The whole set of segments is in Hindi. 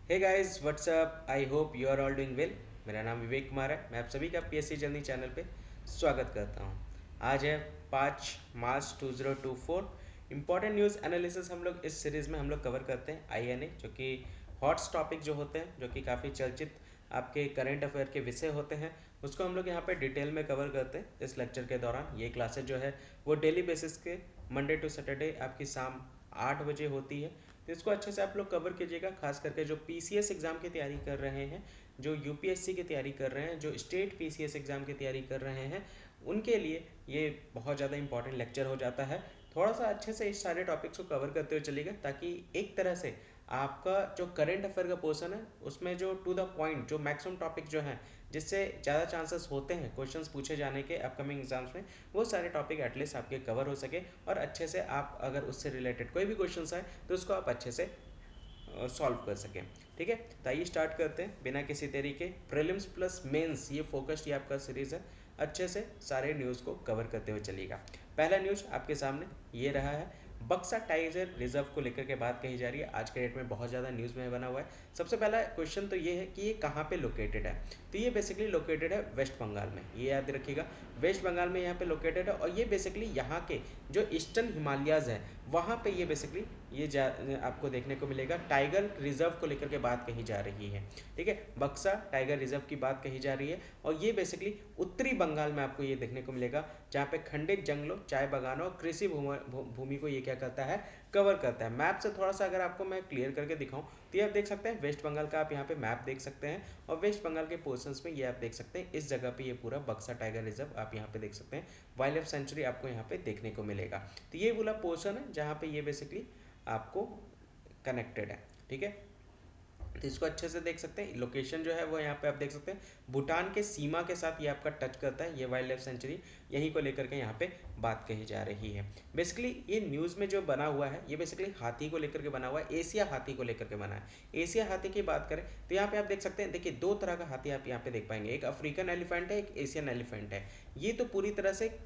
Hey guys what's up, I hope you are all doing well. मेरा नाम विवेक कुमार है। मैं आप सभी का पीएससी जर्नी चैनल पे स्वागत करता हूँ। आज है 5 मार्च 2024। इंपॉर्टेंट न्यूज़ एनालिसिस हम लोग इस सीरीज़ में हम लोग कवर करते हैं आईएनए, जो कि हॉट्स टॉपिक जो होते हैं, जो कि काफ़ी चर्चित आपके करंट अफेयर के विषय होते हैं, उसको हम लोग यहाँ पे डिटेल में कवर करते हैं इस लेक्चर के दौरान। ये क्लासेज जो है वो डेली बेसिस के मंडे टू सैटरडे आपकी शाम 8 बजे होती है। तो इसको अच्छे से आप लोग कवर कीजिएगा, खास करके जो पीसीएस एग्ज़ाम की तैयारी कर रहे हैं, जो यूपीएससी की तैयारी कर रहे हैं, जो स्टेट पीसीएस एग्ज़ाम की तैयारी कर रहे हैं, उनके लिए ये बहुत ज़्यादा इंपॉर्टेंट लेक्चर हो जाता है। थोड़ा सा अच्छे से इस सारे टॉपिक्स को कवर करते हुए चलिएगा, ताकि एक तरह से आपका जो करंट अफेयर का पोर्शन है उसमें जो टू द पॉइंट जो मैक्सिमम टॉपिक जो हैं, जिससे ज़्यादा चांसेस होते हैं क्वेश्चंस पूछे जाने के अपकमिंग एग्जाम्स में, वो सारे टॉपिक एटलीस्ट आपके कवर हो सके और अच्छे से आप अगर उससे रिलेटेड कोई भी क्वेश्चंस आए तो उसको आप अच्छे से सॉल्व कर सकें। ठीक है, तो आइए स्टार्ट करते हैं बिना किसी तरीके। प्रीलिम्स प्लस मेंस ये फोकस्ड ये आपका सीरीज़ है। अच्छे से सारे न्यूज़ को कवर करते हुए चलिएगा। पहला न्यूज़ आपके सामने ये रहा है, बक्सा टाइगर रिजर्व को लेकर के बात कही जा रही है। आज के डेट में बहुत ज़्यादा न्यूज़ में बना हुआ है। सबसे पहला क्वेश्चन तो ये है कि ये कहाँ पे लोकेटेड है। तो ये बेसिकली लोकेटेड है वेस्ट बंगाल में, ये याद रखिएगा। वेस्ट बंगाल में यहाँ पे लोकेटेड है, और ये बेसिकली यहाँ के जो ईस्टर्न हिमालयाज़ है वहाँ पे ये बेसिकली ये आपको देखने को मिलेगा। टाइगर रिजर्व को लेकर के बात कही जा रही है। ठीक है, बक्सा टाइगर रिजर्व की बात कही जा रही है, और ये बेसिकली उत्तरी बंगाल में आपको ये देखने को मिलेगा, जहाँ पे खंडित जंगलों, चाय बागानों और कृषि भूमि को ये क्या करता है, कवर करता है। मैप से थोड़ा सा अगर आपको मैं क्लियर करके दिखाऊं तो ये आप देख सकते हैं वेस्ट बंगाल का, आप यहाँ पे मैप देख सकते हैं, और वेस्ट बंगाल के पोर्शंस में ये आप देख सकते हैं इस जगह पे ये पूरा बक्सा टाइगर रिजर्व आप यहाँ पे देख सकते हैं। वाइल्ड लाइफ सेंचुरी आपको यहाँ पे देखने को मिलेगा। तो ये पूरा पोर्शन है जहाँ पे ये बेसिकली आपको कनेक्टेड है। ठीक है, तो इसको अच्छे से देख सकते हैं। लोकेशन जो है वो यहाँ पे आप देख सकते हैं, भूटान के सीमा के साथ ये आपका टच करता है। ये वाइल्ड लाइफ सेंचुरी यहीं को लेकर के यहाँ पे बात कही जा रही है। बेसिकली ये न्यूज़ में जो बना हुआ है ये बेसिकली हाथी को लेकर के बना हुआ है, एशिया हाथी को लेकर के बना है। एशिया हाथी की बात करें तो यहाँ पे आप देख सकते हैं, देखिए दो तरह का हाथी आप यहाँ पे देख पाएंगे, एक अफ्रीकन एलिफेंट है, एक एशियन एलिफेंट है। ये तो पूरी तरह से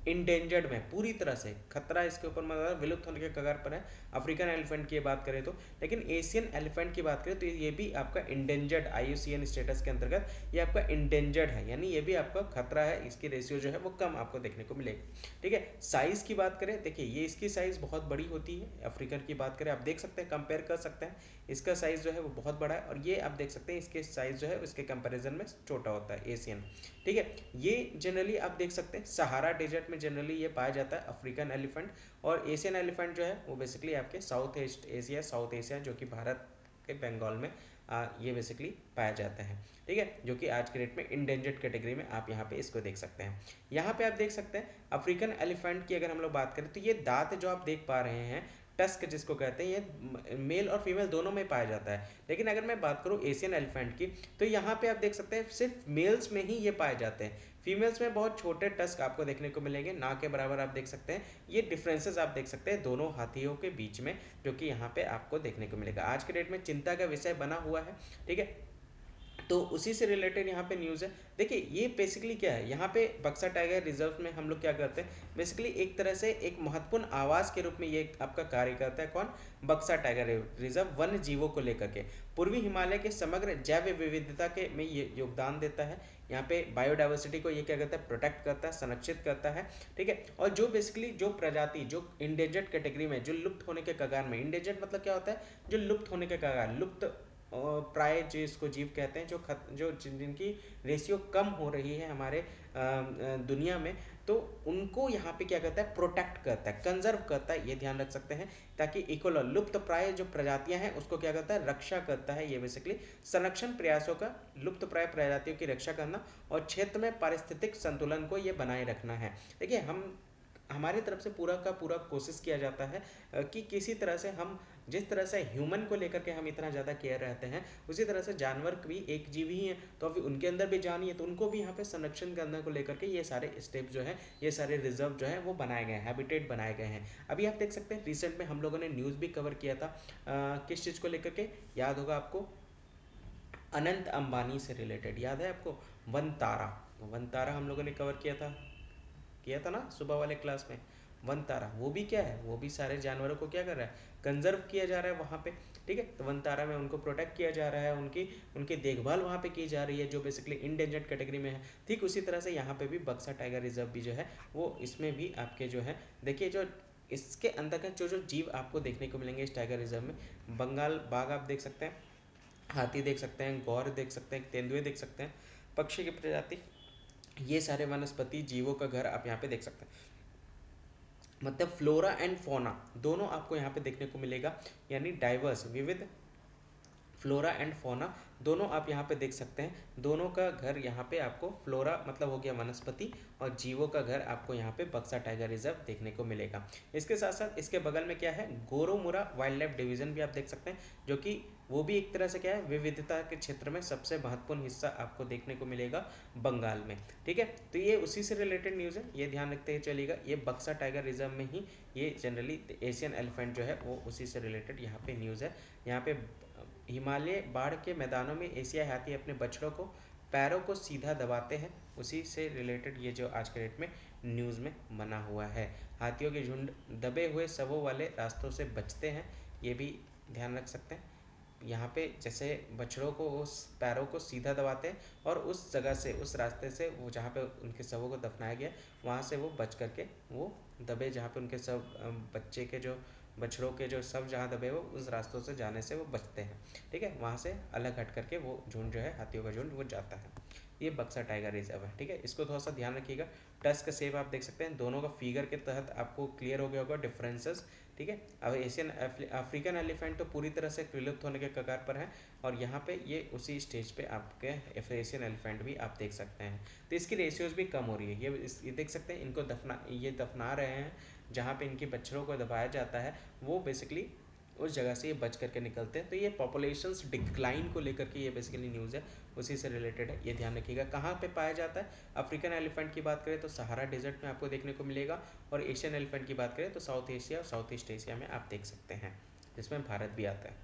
इंडेंजर्ड में, पूरी तरह से खतरा इसके ऊपर मतलब विलुप्त होने के कगार पर है अफ्रीकन एलिफेंट की बात करें तो। लेकिन एशियन एलिफेंट की बात करें तो ये भी आपका इंडेंजर्ड आईयूसीएन स्टेटस के अंतर्गत ये आपका इंडेंजर्ड है, यानी ये भी आपका खतरा है। इसकी रेशियो जो है वो कम आपको देखने को मिलेगी। ठीक है, साइज़ की बात करें, देखिए ये इसकी साइज़ बहुत बड़ी होती है। अफ्रीकन की बात करें, आप देख सकते हैं, कंपेयर कर सकते हैं, इसका साइज़ जो है वो बहुत बड़ा है, और ये आप देख सकते हैं इसके साइज़ जो है उसके कंपेरिजन में छोटा होता है एशियन। ठीक है, ये जनरली आप देख सकते हैं सहारा डेजर्ट में जनरली ये पाया जाता है अफ्रीकन एलिफेंट, और एशियन एलिफेंट जो है वो बेसिकली आपके south east Asia, south Asia जो कि भारत के बंगाल में ये बेसिकली पाया जाता है। ठीक है, जो कि आज के डेट में इंडेंजर्ड कैटेगरी में आप यहाँ पे इसको देख सकते हैं। यहाँ पे आप देख सकते हैं अफ्रीकन एलिफेंट की अगर हम लोग बात करें तो ये दांत जो आप देख पा रहे हैं, टस्क जिसको कहते हैं, ये मेल और फीमेल दोनों में पाया जाता है। लेकिन अगर मैं बात करूँ एशियन एलिफेंट की, तो यहाँ पे आप देख सकते हैं सिर्फ मेल्स में ही ये पाए जाते हैं। फीमेल्स में बहुत छोटे टस्क आपको देखने को मिलेंगे, ना के बराबर आप देख सकते हैं। ये डिफरेंसेस आप देख सकते हैं दोनों हाथियों के बीच में, जो कि यहाँ पे आपको देखने को मिलेगा। आज के डेट में चिंता का विषय बना हुआ है। ठीक है, तो उसी से रिलेटेड यहाँ पे न्यूज़ है। देखिए ये बेसिकली क्या है, यहाँ पे बक्सा टाइगर रिजर्व में हम लोग क्या करते हैं, बेसिकली एक तरह से एक महत्वपूर्ण आवास के रूप में ये आपका कार्य करता है। कौन? बक्सा टाइगर रिजर्व वन्य जीवों को लेकर के पूर्वी हिमालय के समग्र जैव विविधता के में ये योगदान देता है। यहाँ पे बायोडाइवर्सिटी को ये क्या करता है, प्रोटेक्ट करता है, संरक्षित करता है। ठीक है, और जो बेसिकली जो प्रजाति जो इंडेंजर्ड कैटेगरी में, जो लुप्त होने के कगार में, इंडेंजर्ड मतलब क्या होता है, जो लुप्त होने के कगार, लुप्त प्राय जो इसको जीव कहते हैं, जो जिनकी रेशियो कम हो रही है हमारे दुनिया में, तो उनको यहाँ पे क्या करता है, प्रोटेक्ट करता है, कंजर्व करता है, ये ध्यान रख सकते हैं। ताकि इकोलो लुप्त प्राय जो प्रजातियां हैं उसको क्या करता है, रक्षा करता है। ये बेसिकली संरक्षण प्रयासों का लुप्त प्राय प्रजातियों की रक्षा करना और क्षेत्र में पारिस्थितिक संतुलन को ये बनाए रखना है। देखिए हम हमारी तरफ से पूरा का पूरा कोशिश किया जाता है कि किसी तरह से हम, जिस तरह से ह्यूमन को लेकर के हम इतना ज़्यादा केयर रहते हैं, उसी तरह से जानवर भी एक जीव ही है, तो अभी उनके अंदर भी जान ही है, तो उनको भी यहाँ पे संरक्षण करने को लेकर के ये सारे स्टेप जो है, ये सारे रिजर्व जो है वो बनाए गए हैं, हैबिटेट बनाए गए हैं। अभी आप देख सकते हैं रिसेंट में हम लोगों ने न्यूज़ भी कवर किया था किस चीज़ को लेकर के, याद होगा आपको, अनंत अंबानी से रिलेटेड, याद है आपको, वन तारा। वन तारा हम लोगों ने कवर किया था ना सुबह वाले क्लास में। वन तारा, वो भी क्या है, वो भी सारे जानवरों को क्या कर रहा है, कंजर्व किया जा रहा है वहाँ पे, ठीक है। तो वन तारा में उनको प्रोटेक्ट किया जा रहा है, उनकी उनकी देखभाल वहाँ पे की जा रही है, जो बेसिकली इंडेंजर्ड कैटेगरी में है। ठीक उसी तरह से यहाँ पे भी बक्सा टाइगर रिजर्व भी जो है वो इसमें भी आपके जो है देखिए, जो इसके अंतर्गत जो जो जीव आपको देखने को मिलेंगे इस टाइगर रिजर्व में, बंगाल बाघ आप देख सकते हैं, हाथी देख सकते हैं, गौर देख सकते हैं, तेंदुए देख सकते हैं, पक्षी की प्रजाति, ये सारे वनस्पति जीवों का घर आप यहाँ पे देख सकते हैं। मतलब फ्लोरा एंड फोना दोनों आपको यहाँ पे देखने को मिलेगा, यानी डाइवर्स, विविध फ्लोरा एंड फोना दोनों आप यहाँ पे देख सकते हैं। दोनों का घर यहाँ पे आपको, फ्लोरा मतलब हो गया वनस्पति और जीवों का घर आपको यहाँ पे बक्सा टाइगर रिजर्व देखने को मिलेगा। इसके साथ साथ इसके बगल में क्या है, गोरोमुरा वाइल्ड लाइफ डिवीजन भी आप देख सकते हैं, जो कि वो भी एक तरह से क्या है, विविधता के क्षेत्र में सबसे महत्वपूर्ण हिस्सा आपको देखने को मिलेगा बंगाल में, ठीक है। तो ये उसी से रिलेटेड न्यूज़ है, ये ध्यान रखते हुए चलिएगा। ये बक्सा टाइगर रिजर्व में ही ये जनरली एशियन एलिफेंट जो है वो उसी से रिलेटेड यहाँ पे न्यूज़ है। यहाँ पे हिमालय बाढ़ के मैदानों में एशियाई हाथी अपने बछड़ों को पैरों को सीधा दबाते हैं, उसी से रिलेटेड ये जो आज के डेट में न्यूज़ में बना हुआ है। हाथियों के झुंड दबे हुए शवों वाले रास्तों से बचते हैं, ये भी ध्यान रख सकते हैं। यहाँ पे जैसे बछड़ों को उस पैरों को सीधा दबाते हैं और उस जगह से, उस रास्ते से वो जहाँ पे उनके शवों को दफनाया गया वहाँ से वो बच करके वो दबे, जहाँ पे उनके सब बच्चे के जो बछड़ों के जो सब जहाँ दबे वो उस रास्तों से जाने से वो बचते हैं, ठीक है। वहाँ से अलग हट करके वो झुंड जो है हाथियों का झुंड वो जाता है। ये बक्सा टाइगर रिजर्व है, ठीक है। इसको थोड़ा सा ध्यान रखिएगा। टस्क शेप आप देख सकते हैं, दोनों का फिगर के तहत आपको क्लियर हो गया होगा डिफरेंसेस, ठीक है। अब एशियन अफ्रीकन एलिफेंट तो पूरी तरह से विलुप्त होने के कगार पर है, और यहाँ पे ये उसी स्टेज पे आपके एशियन एलिफेंट भी आप देख सकते हैं। तो इसकी रेशियोज भी कम हो रही है, ये देख सकते हैं, इनको ये दफना रहे हैं जहाँ पे इनके बच्चों को दबाया जाता है, वो बेसिकली उस जगह से ये बच करके निकलते हैं। तो ये पॉपुलेशंस डिक्लाइन को लेकर के ये बेसिकली न्यूज़ है, उसी से रिलेटेड है, ये ध्यान रखिएगा। कहाँ पे पाया जाता है, अफ्रीकन एलिफेंट की बात करें तो सहारा डेजर्ट में आपको देखने को मिलेगा, और एशियन एलिफेंट की बात करें तो साउथ एशिया और साउथ ईस्ट एशिया में आप देख सकते हैं, जिसमें भारत भी आता है,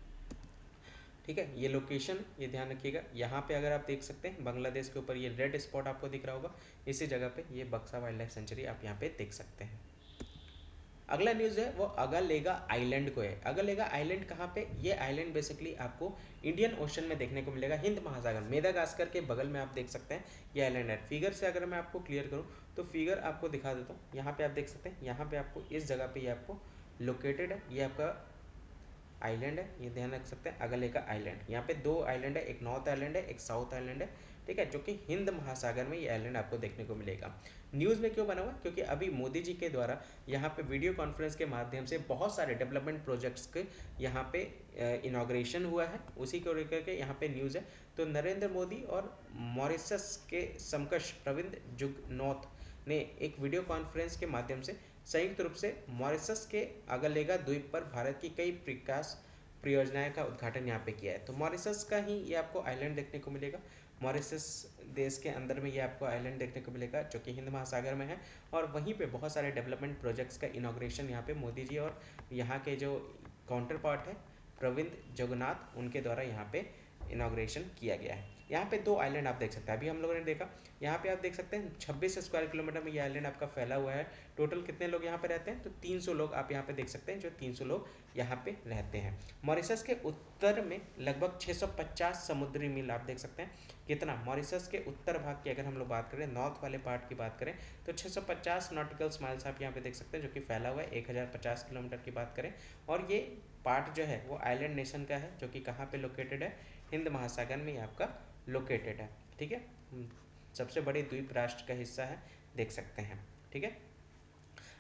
ठीक है। ये लोकेशन ये ध्यान रखिएगा। यहाँ पे अगर आप देख सकते हैं बांग्लादेश के ऊपर ये रेड स्पॉट आपको दिख रहा होगा, इसी जगह पे ये बक्सा वाइल्ड लाइफ सेंचुरी आप यहाँ पे देख सकते हैं। अगला न्यूज़ है वो अगलेगा आइलैंड को है। अगलेगा आइलैंड कहाँ पे, ये आइलैंड बेसिकली आपको इंडियन ओशन में देखने को मिलेगा, हिंद महासागर मेदागास्कर के बगल में आप देख सकते हैं ये आइलैंड है। फिगर से अगर मैं आपको क्लियर करूँ तो फिगर आपको दिखा देता हूँ, यहाँ पे आप देख सकते हैं, यहाँ पे आपको इस जगह पे ये आपको लोकेटेड है, ये आपका आइलैंड है, ये ध्यान रख सकते हैं अगलेगा आइलैंड। यहाँ पे दो आइलैंड है, एक नॉर्थ आइलैंड है, एक साउथ आइलैंड है, ठीक है, जो कि हिंद महासागर में ये आइलैंड आपको देखने को मिलेगा। न्यूज़ में क्यों बना हुआ, क्योंकि अभी मोदी जी के द्वारा यहाँ पे वीडियो कॉन्फ्रेंस के माध्यम से बहुत सारे डेवलपमेंट प्रोजेक्ट्स के यहाँ पे इनाग्रेशन हुआ है, उसी को लेकर के यहाँ पे न्यूज़ है। तो नरेंद्र मोदी और मॉरिशस के समकक्ष प्रविंद जुगनौथ ने एक वीडियो कॉन्फ्रेंस के माध्यम से संयुक्त रूप से मॉरिशस के अगलेगा द्वीप पर भारत की कई विकास परियोजनाएं का उद्घाटन यहाँ पे किया है। तो मॉरिशस का ही ये आपको आइलैंड देखने को मिलेगा, मॉरिशस देश के अंदर में ये आपको आइलैंड देखने को मिलेगा जो कि हिंद महासागर में है, और वहीं पे बहुत सारे डेवलपमेंट प्रोजेक्ट्स का इनाग्रेशन यहाँ पे मोदी जी और यहाँ के जो काउंटर पार्ट है प्रविंद जगन्नाथ उनके द्वारा यहाँ पे इनाग्रेशन किया गया है। यहाँ पे दो आइलैंड आप देख सकते हैं, अभी हम लोगों ने देखा, यहाँ पे आप देख सकते हैं 26 स्क्वायर किलोमीटर में ये आइलैंड आपका फैला हुआ है। टोटल कितने लोग यहाँ पे रहते हैं, तो 300 लोग आप यहाँ पे देख सकते हैं, जो 300 लोग यहाँ पे रहते हैं। मॉरिशस के उत्तर में लगभग 650 समुद्री मील आप देख सकते हैं, कितना, मॉरिशस के उत्तर भाग की अगर हम लोग बात करें, नॉर्थ वाले पार्ट की बात करें तो 650 नॉटिकल माइल्स आप यहाँ पे देख सकते हैं, जो कि फैला हुआ है। 1050 किलोमीटर की बात करें, और ये पार्ट जो है वो आइलैंड नेशन का है, जो कि कहाँ पे लोकेटेड है, हिंद महासागर में आपका लोकेटेड है, ठीक है। सबसे बड़े द्वीप राष्ट्र का हिस्सा है, देख सकते हैं, ठीक है।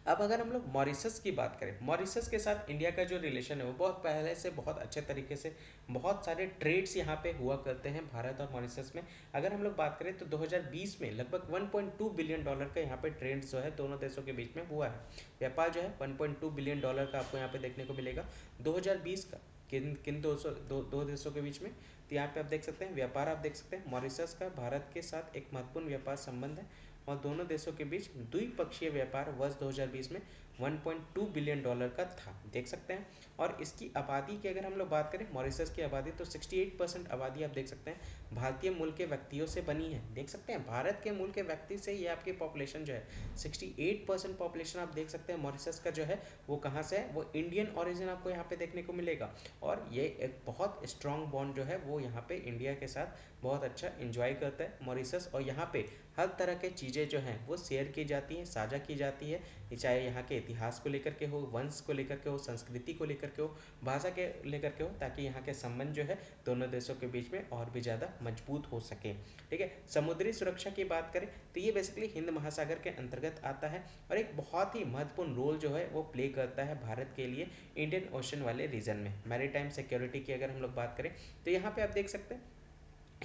अब अगर हम लोग मॉरिशस की बात करें, मॉरिशस के साथ इंडिया का जो रिलेशन है वो बहुत पहले से बहुत अच्छे तरीके से, बहुत सारे ट्रेड्स यहाँ पे हुआ करते हैं भारत और मॉरिशस में। अगर हम लोग बात करें तो 2020 में लगभग 1.2 बिलियन डॉलर का यहाँ पे ट्रेड जो है दोनों देशों के बीच में हुआ है। व्यापार जो है 1.2 बिलियन डॉलर का आपको यहाँ पे देखने को मिलेगा 2020 का, किन दो देशों के बीच में। तो यहाँ पे आप देख सकते हैं व्यापार, आप देख सकते हैं मॉरिशस का भारत के साथ एक महत्वपूर्ण व्यापार संबंध है, और दोनों देशों के बीच द्विपक्षीय व्यापार वर्ष 2020 में $1.2 बिलियन का था, देख सकते हैं। और इसकी आबादी की अगर हम लोग बात करें, मॉरिशस की आबादी, तो 68% आबादी आप देख सकते हैं भारतीय मूल के व्यक्तियों से बनी है, देख सकते हैं, भारत के मूल के व्यक्ति से ये आपकी पॉपुलेशन जो है 68% पॉपुलेशन आप देख सकते हैं मॉरिशस का जो है वो कहाँ से है, वो इंडियन ओरिजिन आपको यहाँ पे देखने को मिलेगा। और ये एक बहुत स्ट्रॉन्ग बॉन्ड जो है वो यहाँ पे इंडिया के साथ बहुत अच्छा इंजॉय करता है मॉरिशस। और यहाँ पे हर तरह के चीज़ें जो हैं वो शेयर की जाती हैं, साझा की जाती है, चाहे यहाँ के इतिहास को लेकर के हो, वंश को लेकर के हो, संस्कृति को लेकर के हो, भाषा के लेकर के हो, ताकि यहाँ के संबंध जो है दोनों देशों के बीच में और भी ज़्यादा मजबूत हो सके। ठीक है, समुद्री सुरक्षा की बात करें तो ये बेसिकली हिंद महासागर के अंतर्गत आता है और एक बहुत ही महत्वपूर्ण रोल जो है वो प्ले करता है भारत के लिए इंडियन ओशन वाले रीजन में। मैरीटाइम सिक्योरिटी की अगर हम लोग बात करें तो यहाँ पे आप देख सकते हैं,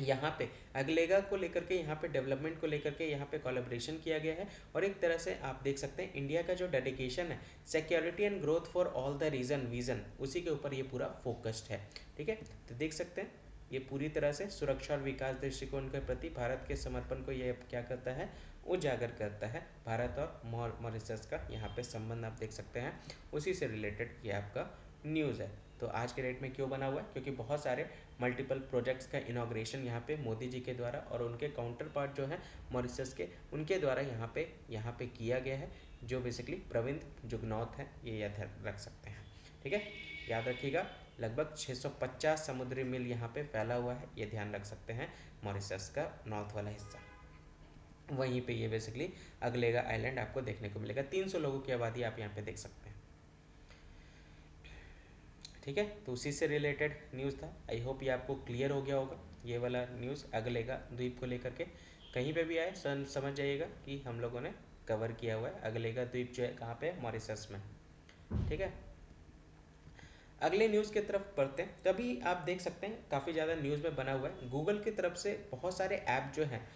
यहाँ पे अगलेगा को लेकर के, यहाँ पे डेवलपमेंट को लेकर के यहाँ पे कोलैबोरेशन किया गया है। और एक तरह से आप देख सकते हैं इंडिया का जो डेडिकेशन है security and growth for all the region vision, उसी के ऊपर ये पूरा फोकस्ड है। ठीक है, तो देख सकते हैं ये पूरी तरह से सुरक्षा और विकास दृष्टिकोण के प्रति भारत के समर्पण को ये क्या करता है, उजागर करता है। भारत और मॉरिशस का यहाँ पे संबंध आप देख सकते हैं, उसी से रिलेटेड ये आपका न्यूज़ है। तो आज के डेट में क्यों बना हुआ है, क्योंकि बहुत सारे मल्टीपल प्रोजेक्ट्स का इनाग्रेशन यहाँ पे मोदी जी के द्वारा और उनके काउंटर पार्ट जो है मॉरिशस के, उनके द्वारा यहाँ पे किया गया है, जो बेसिकली प्रविंद जुगनौथ है, ये याद रख सकते हैं। ठीक है, याद रखिएगा लगभग 650 समुद्री मील यहाँ पे फैला हुआ है, ये ध्यान रख सकते हैं मॉरिशस का नॉर्थ वाला हिस्सा। वहीं पे ये बेसिकली अगलेगा आइलैंड आपको देखने को मिलेगा। 300 लोगों की आबादी आप यहाँ पे देख सकते हैं। ठीक है, तो उसी से रिलेटेड न्यूज़ था। आई होप ये आपको क्लियर हो गया होगा, ये वाला न्यूज़ अगलेगा द्वीप को लेकर के। कहीं पे भी आए समझ जाइएगा कि हम लोगों ने कवर किया हुआ है। अगलेगा द्वीप जो है कहाँ पे है, मॉरिशस में। ठीक है, अगले न्यूज़ की तरफ बढ़ते हैं। तभी आप देख सकते हैं काफ़ी ज़्यादा न्यूज़ में बना हुआ है, गूगल की तरफ से बहुत सारे ऐप जो हैं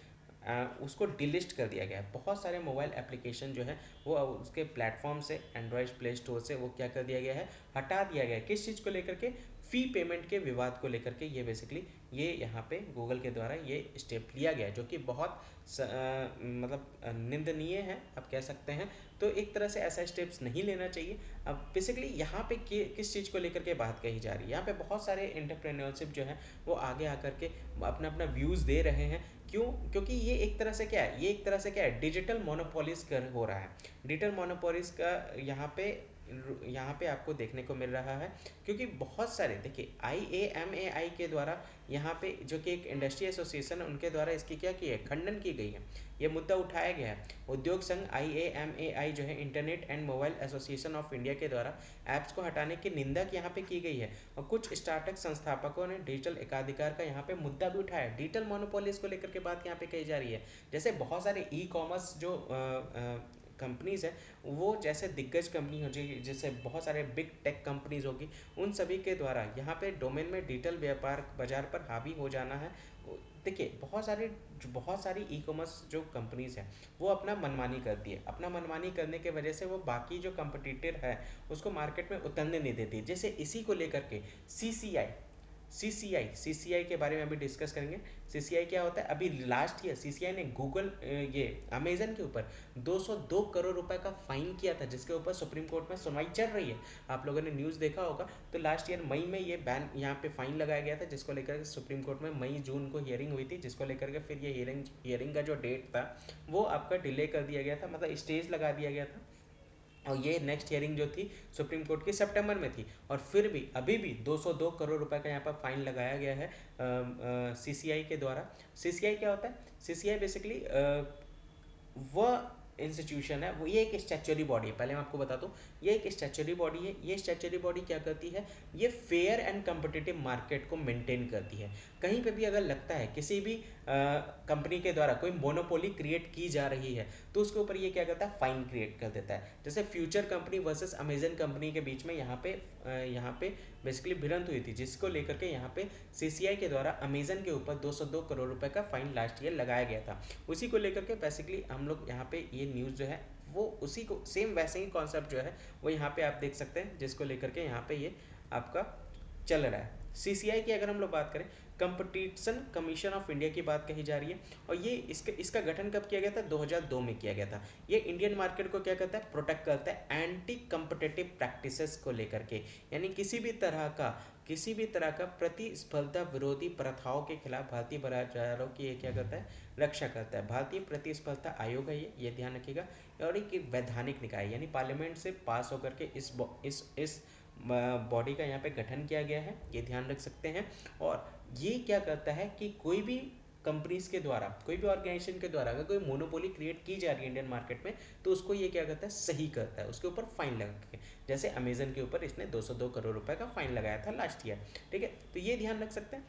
उसको डिलिस्ट कर दिया गया है। बहुत सारे मोबाइल एप्लीकेशन जो है वो उसके प्लेटफॉर्म से, एंड्रॉयड प्ले स्टोर से वो क्या कर दिया गया है, हटा दिया गया है। किस चीज़ को लेकर के, फ़ी पेमेंट के विवाद को लेकर के। ये बेसिकली ये यहाँ पे गूगल के द्वारा ये स्टेप लिया गया है, जो कि बहुत मतलब निंदनीय है आप कह सकते हैं। तो एक तरह से ऐसा स्टेप्स नहीं लेना चाहिए। अब बेसिकली यहाँ पे किस चीज़ को लेकर के बात कही जा रही है, यहाँ पे बहुत सारे एंटरप्रेन्योरशिप जो है वो आगे आकर के अपना अपना व्यूज़ दे रहे हैं। क्यों, क्योंकि ये एक तरह से क्या है, ये एक तरह से क्या है, डिजिटल मोनोपोलिस कर हो रहा है। डिजिटल मोनोपोलिस का यहाँ पे आपको देखने को मिल रहा है, क्योंकि बहुत सारे देखिए IAMAI के द्वारा यहाँ पे, जो कि एक इंडस्ट्री एसोसिएशन है, उनके द्वारा इसकी क्या की है, खंडन की गई है, ये मुद्दा उठाया गया है। उद्योग संघ IAMAI जो है, internet and mobile association of India के द्वारा ऐप्स को हटाने की निंदा यहाँ पे की गई है। और कुछ स्टार्टअप संस्थापकों ने डिजिटल एकाधिकार का यहाँ पे मुद्दा भी उठाया। डिजिटल मोनोपोलिस को लेकर के बात यहाँ पे कही जा रही है। जैसे बहुत सारे ई-कॉमर्स जो कंपनीज़ हैं, वो जैसे दिग्गज कंपनी हो जाएगी, जैसे बहुत सारे बिग टेक कंपनीज होगी, उन सभी के द्वारा यहाँ पे डोमेन में डिजिटल व्यापार बाजार पर हावी हो जाना है। देखिए बहुत सारी ई कॉमर्स जो कंपनीज़ हैं वो अपना मनमानी करती है। अपना मनमानी करने के वजह से वो बाकी जो कंपटीटर है उसको मार्केट में उतरने नहीं देती। जैसे इसी को लेकर के सीसीआई के बारे में अभी डिस्कस करेंगे। सीसीआई क्या होता है, अभी लास्ट ईयर सीसीआई ने गूगल ये अमेजन के ऊपर 202 करोड़ रुपए का फाइन किया था, जिसके ऊपर सुप्रीम कोर्ट में सुनवाई चल रही है। आप लोगों ने न्यूज़ देखा होगा। तो लास्ट ईयर मई में ये बैन, यहाँ पे फाइन लगाया गया था, जिसको लेकर के सुप्रीम कोर्ट में मई जून को हियरिंग हुई थी, जिसको लेकर के फिर ये हियरिंग का जो डेट था वो आपका डिले कर दिया गया था, मतलब स्टेज लगा दिया गया था। और ये नेक्स्ट हियरिंग जो थी सुप्रीम कोर्ट की सितंबर में थी। और फिर भी अभी भी 202 करोड़ रुपए का यहाँ पर फाइन लगाया गया है सीसीआई के द्वारा। सीसीआई क्या होता है, सीसीआई बेसिकली वह इंस्टीट्यूशन है, वो ये एक स्टैच्यूटरी बॉडी है। पहले मैं आपको बता दूं, ये एक स्टैच्यूटरी बॉडी है। ये स्टैच्यूटरी बॉडी क्या करती है, ये फेयर एंड कंपिटिटिव मार्केट को मेंटेन करती है। कहीं पे भी अगर लगता है किसी भी कंपनी के द्वारा कोई मोनोपोली क्रिएट की जा रही है, तो उसके ऊपर ये क्या करता है, फाइन क्रिएट कर देता है। जैसे future company versus Amazon company के बीच में यहाँ पे बेसिकली भिड़ंत हुई थी, जिसको लेकर के यहाँ पे सीसीआई के द्वारा अमेजन के ऊपर 202 करोड़ रुपए का फाइन लास्ट ईयर लगाया गया था। उसी को लेकर के बेसिकली हम लोग यहाँ पे ये न्यूज़ जो है वो उसी को सेम वैसे ही कॉन्सेप्ट जो है वो यहाँ पे आप देख सकते हैं, जिसको लेकर के यहाँ पे ये आपका चल रहा है। CCI की अगर हम लोग बात करें, कंपटीशन कमीशन ऑफ इंडिया की बात कही जा रही है, और ये इसका गठन कब किया गया था? 2002 में किया गया था। ये इंडियन मार्केट को क्या करता है? प्रोटेक्ट करता है एंटी कंपटेटिव प्रैक्टिसेस को लेकर के, यानी किसी भी तरह का प्रतिस्पर्धा विरोधी प्रथाओं के खिलाफ भारतीय बाजारों की ये क्या करता है? रक्षा करता है। भारतीय प्रतिस्पर्धा आयोग है ये ध्यान रखिएगा, और एक वैधानिक निकाय यानी पार्लियामेंट से पास होकर के इस बॉडी का यहाँ पे गठन किया गया है, ये ध्यान रख सकते हैं। और ये क्या करता है कि कोई भी कंपनीज के द्वारा, कोई भी ऑर्गेनाइजेशन के द्वारा अगर कोई मोनोपोली क्रिएट की जा रही है इंडियन मार्केट में, तो उसको ये क्या करता है? सही करता है, उसके ऊपर फाइन लगा के, जैसे अमेजन के ऊपर इसने 202 करोड़ रुपए का फाइन लगाया था लास्ट ईयर। ठीक है, तो ये ध्यान रख सकते हैं,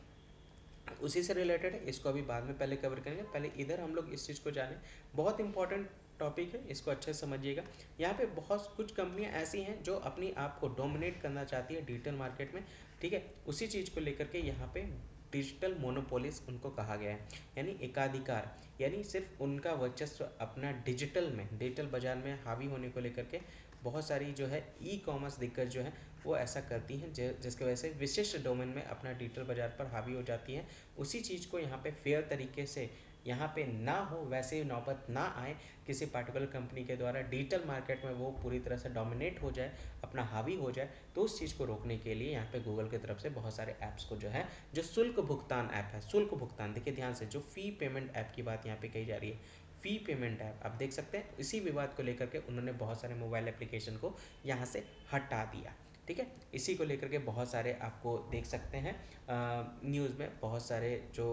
उसी से रिलेटेड है, इसको अभी बाद में पहले कवर करेंगे, पहले इधर हम लोग इस चीज़ को जानें। बहुत इंपॉर्टेंट टॉपिक है, इसको अच्छे से समझिएगा। यहाँ पे बहुत कुछ कंपनियाँ ऐसी हैं जो अपनी आप को डोमिनेट करना चाहती है डिजिटल मार्केट में। ठीक है, उसी चीज़ को लेकर के यहाँ पे डिजिटल मोनोपोलिस उनको कहा गया है, यानी एकाधिकार, यानी सिर्फ उनका वर्चस्व अपना डिजिटल बाजार में हावी होने को लेकर के बहुत सारी जो है ई कॉमर्स दिग्गज जो है वो ऐसा करती हैं, जिसकी वजह से विशिष्ट डोमेन में अपना डिजिटल बाजार पर हावी हो जाती हैं। उसी चीज़ को यहाँ पे फेयर तरीके से यहाँ पे ना हो, वैसे नौबत ना आए किसी पार्टिकुलर कंपनी के द्वारा डिजिटल मार्केट में वो पूरी तरह से डोमिनेट हो जाए, अपना हावी हो जाए, तो उस चीज़ को रोकने के लिए यहाँ पे गूगल की तरफ से बहुत सारे ऐप्स को जो है, जो शुल्क भुगतान ऐप है, शुल्क भुगतान देखिए ध्यान से, जो फी पेमेंट ऐप की बात यहाँ पे कही जा रही है, फी पेमेंट ऐप आप देख सकते हैं, इसी विवाद को लेकर के उन्होंने बहुत सारे मोबाइल एप्लीकेशन को यहाँ से हटा दिया। ठीक है, इसी को लेकर के बहुत सारे आपको देख सकते हैं न्यूज़ में, बहुत सारे जो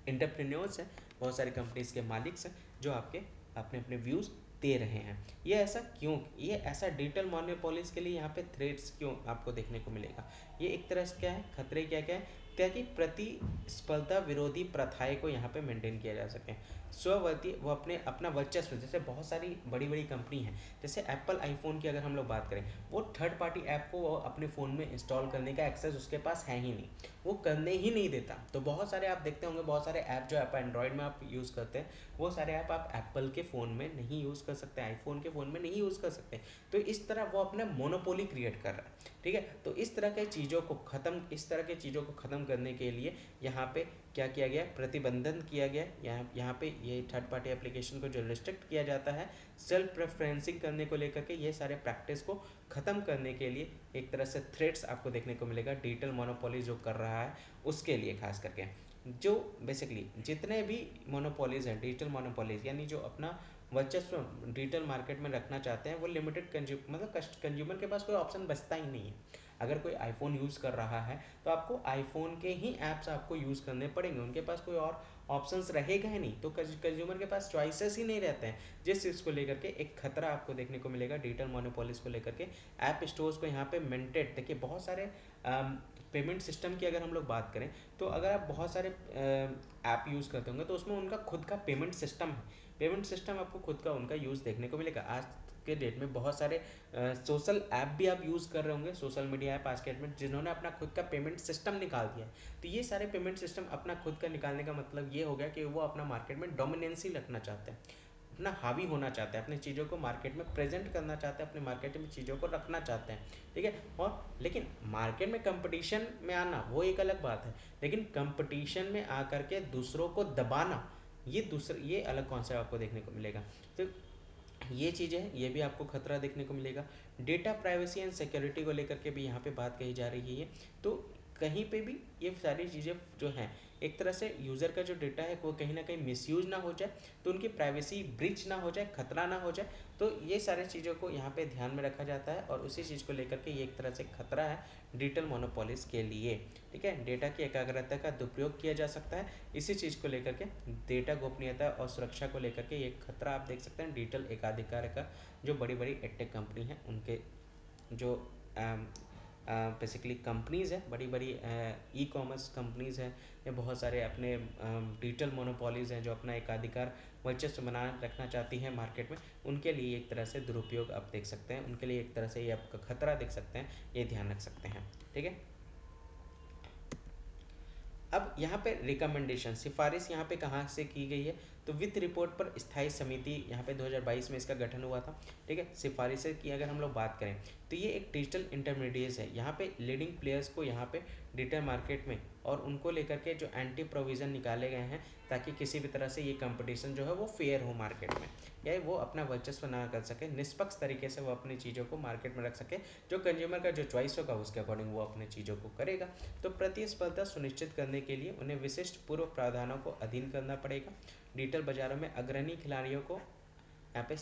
एंटरप्रेन्योर्स हैं, बहुत सारी कंपनीज के मालिक हैं, जो आपके अपने अपने व्यूज़ दे रहे हैं। ये ऐसा क्यों, ये ऐसा डिजिटल मोनोपोलीज के लिए यहाँ पे थ्रेट्स क्यों आपको देखने को मिलेगा? ये एक तरह से क्या है, खतरे क्या क्या है, ताकि प्रतिस्पर्धा विरोधी प्रथाएं को यहाँ पे मेंटेन किया जा सके, स्ववर्ती वो अपना वर्चस्व, जैसे बहुत सारी बड़ी बड़ी कंपनी हैं, जैसे एप्पल आईफोन की अगर हम लोग बात करें, वो थर्ड पार्टी ऐप को वो अपने फ़ोन में इंस्टॉल करने का एक्सेस उसके पास है ही नहीं, वो करने ही नहीं देता। तो बहुत सारे आप देखते होंगे, बहुत सारे ऐप जो आप एंड्रॉयड में आप यूज़ करते हैं, वो सारे ऐप आप एप्पल के फ़ोन में नहीं यूज़ कर सकते, आईफोन के फ़ोन में नहीं यूज़ कर सकते। तो इस तरह वो अपना मोनोपोली क्रिएट कर रहा है। ठीक है, तो इस तरह के चीज़ों को ख़त्म करने के लिए यहाँ पे क्या किया गया, प्रतिबंधन किया गया। यहाँ पे ये थर्ड पार्टी एप्लीकेशन को जो रिस्ट्रिक्ट किया जाता है, सेल्फ प्रेफरेंसिंग करने को लेकर के, ये सारे प्रैक्टिस को ख़त्म करने के लिए एक तरह से थ्रेट्स आपको देखने को मिलेगा डिजिटल मोनोपोली जो कर रहा है उसके लिए, खास करके जो बेसिकली जितने भी मोनोपोलीज हैं, डिजिटल मोनोपोलीज यानी जो अपना वर्चस्व डिजिटल मार्केट में रखना चाहते हैं, वो लिमिटेड कंज्यूमर के पास कोई ऑप्शन बचता ही नहीं है। अगर कोई आईफोन यूज़ कर रहा है तो आपको आईफोन के ही ऐप्स आपको यूज़ करने पड़ेंगे, उनके पास कोई और ऑप्शंस रहेगा ही नहीं, तो कंज्यूमर के पास चॉइसेस ही नहीं रहते हैं। जिस चीज़ को लेकर के एक खतरा आपको देखने को मिलेगा डिजिटल मोनोपोलिस को लेकर के, ऐप स्टोर्स को यहाँ पे मेंटेड देखिए, बहुत सारे पेमेंट सिस्टम की अगर हम लोग बात करें, तो अगर आप बहुत सारे ऐप यूज़ करते होंगे तो उसमें उनका खुद का पेमेंट सिस्टम है, पेमेंट सिस्टम आपको खुद का उनका यूज़ देखने को मिलेगा। आज के डेट में बहुत सारे सोशल ऐप भी आप यूज़ कर रहे होंगे, सोशल मीडिया ऐप आज के डेट में, जिन्होंने अपना खुद का पेमेंट सिस्टम निकाल दिया है। तो ये सारे पेमेंट सिस्टम अपना खुद का निकालने का मतलब ये हो गया कि वो अपना मार्केट में डोमिनेंसी रखना चाहते हैं, अपना हावी होना चाहते हैं, अपनी चीज़ों को मार्केट में प्रेजेंट करना चाहते हैं, अपने मार्केट में चीज़ों को रखना चाहते हैं। ठीक है, और लेकिन मार्केट में कंपटीशन में आना वो एक अलग बात है, लेकिन कंपटीशन में आकर के दूसरों को दबाना, ये अलग कॉन्सेप्ट आपको देखने को मिलेगा। तो ये चीज़ें हैं, ये भी आपको खतरा देखने को मिलेगा। डेटा प्राइवेसी एंड सिक्योरिटी को लेकर के भी यहाँ पे बात कही जा रही है। तो कहीं पे भी ये सारी चीज़ें जो हैं, एक तरह से यूज़र का जो डेटा है वो कहीं ना कहीं मिसयूज ना हो जाए, तो उनकी प्राइवेसी ब्रीच ना हो जाए, खतरा ना हो जाए, तो ये सारी चीज़ों को यहाँ पे ध्यान में रखा जाता है, और उसी चीज़ को लेकर के ये एक तरह से खतरा है डिजिटल मोनोपोलिस के लिए। ठीक है, डेटा की एकाग्रता का दुरुपयोग किया जा सकता है, इसी चीज़ को लेकर के डेटा गोपनीयता और सुरक्षा को लेकर के ये खतरा आप देख सकते हैं डिजिटल एकाधिकार का, जो बड़ी बड़ी एडटेक कंपनी हैं उनके जो बेसिकली कंपनीज़ है, बड़ी बड़ी ई कॉमर्स कंपनीज़ हैं, या बहुत सारे अपने डिजिटल मोनोपोलीज हैं जो अपना एकाधिकार वर्चस्व बनाए रखना चाहती हैं मार्केट में, उनके लिए एक तरह से दुरुपयोग आप देख सकते हैं, उनके लिए एक तरह से ये आपका खतरा देख सकते हैं, ये ध्यान रख सकते हैं। ठीक है, अब यहाँ पे रिकमेंडेशन सिफारिश यहाँ पे कहाँ से की गई है, तो वित्त रिपोर्ट पर स्थायी समिति यहाँ पे 2022 में इसका गठन हुआ था। ठीक है, सिफारिशें की अगर हम लोग बात करें तो ये एक डिजिटल इंटरमीडिएट है। यहाँ पे लीडिंग प्लेयर्स को यहाँ पे डिजिटल मार्केट में और उनको लेकर के जो एंटी प्रोविज़न निकाले गए हैं ताकि किसी भी तरह से ये कंपटीशन जो है वो फेयर हो मार्केट में, या वो अपना वर्चस्व ना कर सके, निष्पक्ष तरीके से वो अपनी चीज़ों को मार्केट में रख सके। जो कंज्यूमर का जो चॉइस होगा उसके अकॉर्डिंग वो अपने चीज़ों को करेगा। तो प्रतिस्पर्धा सुनिश्चित करने के लिए उन्हें विशिष्ट पूर्व प्रावधानों को अधीन करना पड़ेगा। डिजिटल बाजारों में अग्रणी खिलाड़ियों को यहाँ पे